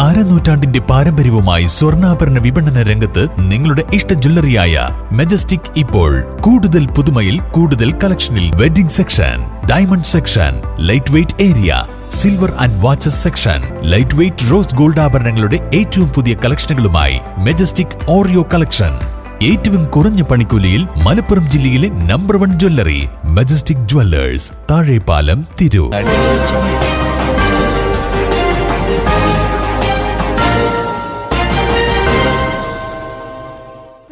അരനൂറ്റാണ്ടിന്റെ പാരമ്പര്യവുമായി സ്വർണ്ണാഭരണ വിപണന രംഗത്ത് നിങ്ങളുടെ ഇഷ്ട ജ്വല്ലറിയായ മെജസ്റ്റിക് ഇപ്പോൾ കൂടുതൽ പുതുമയിൽ കൂടുതൽ കളക്ഷനിൽ wedding section, diamond section, light weight area, silver and watches section, light weight rose gold ആഭരണങ്ങളുടെ ഏറ്റവും പുതിയ കളക്ഷനുകളുമായി മെജസ്റ്റിക് ഓറിയോ കളക്ഷൻ. ഏറ്റവും കുറഞ്ഞ പണിക്കൂലിയിൽ മലപ്പുറം ജില്ലയിലെ number 1 jewellery majestic Jewellers, Thazhepalam, Tirur.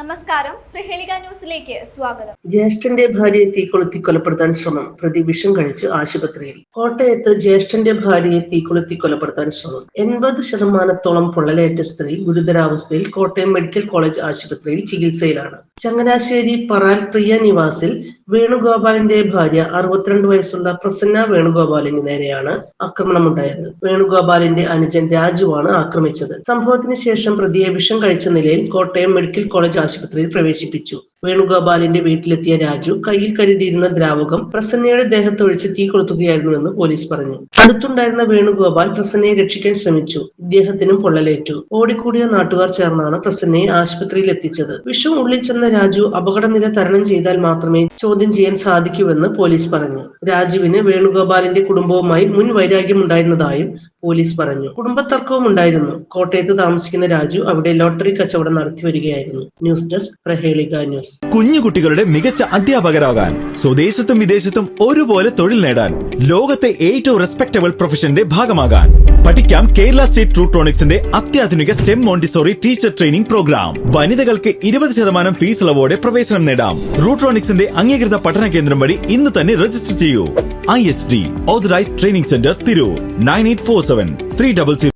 നമസ്കാരം, പ്രഹേളിക ന്യൂസിലേക്ക് സ്വാഗതം. ജ്യേഷ്ഠന്റെ ഭാര്യയെ തീകൊളുത്തി കൊലപ്പെടുത്താൻ ശ്രമം, പ്രതി വിഷം കഴിച്ച് ആശുപത്രിയിൽ. കോട്ടയത്ത് ജ്യേഷ്ഠന്റെ ഭാര്യയെ തീകൊളുത്തി കൊലപ്പെടുത്താൻ ശ്രമം. 80% പൊള്ളലേറ്റ സ്ത്രീ ഗുരുതരാവസ്ഥയിൽ കോട്ടയം മെഡിക്കൽ കോളേജ് ആശുപത്രിയിൽ ചികിത്സയിലാണ്. ചങ്ങനാശ്ശേരി പറാൽ പ്രിയ നിവാസിൽ വേണുഗോപാലിന്റെ ഭാര്യ 62 വയസ്സുള്ള പ്രസന്ന വേണുഗോപാലിന് നേരെയാണ് ആക്രമണമുണ്ടായത്. വേണുഗോപാലിന്റെ അനുജൻ രാജുവാണ് ആക്രമിച്ചത്. സംഭവത്തിന് ശേഷം പ്രതിയെ വിഷം കഴിച്ച നിലയിൽ കോട്ടയം മെഡിക്കൽ കോളേജ് ആശുപത്രിയിൽ പ്രവേശിപ്പിച്ചു. വേണുഗോപാലിന്റെ വീട്ടിലെത്തിയ രാജു കയ്യിൽ കരുതിയിരുന്ന ദ്രാവകം പ്രസന്നയുടെ ദേഹത്തൊഴിച്ച് തീ കൊളുത്തുകയായിരുന്നുവെന്ന് പോലീസ് പറഞ്ഞു. അടുത്തുണ്ടായിരുന്ന വേണുഗോപാൽ പ്രസന്നയെ രക്ഷിക്കാൻ ശ്രമിച്ചു. ഇദ്ദേഹത്തിനും പൊള്ളലേറ്റു. ഓടിക്കൂടിയ നാട്ടുകാർ ചേർന്നാണ് പ്രസന്നയെ ആശുപത്രിയിൽ എത്തിച്ചത്. വിഷം ഉള്ളിൽ ചെന്ന രാജു അപകടനില തരണം ചെയ്താൽ മാത്രമേ ചോദ്യം ചെയ്യാൻ സാധിക്കൂവെന്ന് പോലീസ് പറഞ്ഞു. രാജുവിന് വേണുഗോപാലിന്റെ കുടുംബവുമായി മുൻ വൈരാഗ്യമുണ്ടായിരുന്നതായും പോലീസ് പറഞ്ഞു. കുടുംബത്തർക്കവും ഉണ്ടായിരുന്നു. കോട്ടയത്ത് താമസിക്കുന്ന രാജു അവിടെ ലോട്ടറി കച്ചവടം നടത്തി വരികയായിരുന്നു. News desk, Prahelika news. കുഞ്ഞുകുട്ടികളുടെ മികച്ച അധ്യാപകരാകാൻ, സ്വദേശത്തും വിദേശത്തും ഒരുപോലെ തൊഴിൽ നേടാൻ, ലോകത്തെ ഏറ്റവും റെസ്പെക്ടബിൾ പ്രൊഫഷന്റെ ഭാഗമാകാൻ പഠിക്കാം. കേരള സ്റ്റേറ്റ് റൂട്രോണിക്സിന്റെ അത്യാധുനിക STEM Montessori teacher training programme. വനിതകൾക്ക് 20% ഫീസ് ഇളവോടെ പ്രവേശനം നേടാം. റൂട്രോണിക്സിന്റെ അംഗീകൃത പഠന കേന്ദ്രം വഴി ഇന്ന് തന്നെ രജിസ്റ്റർ ചെയ്യൂ. IHD authorised training centre, Tirur. 9847 300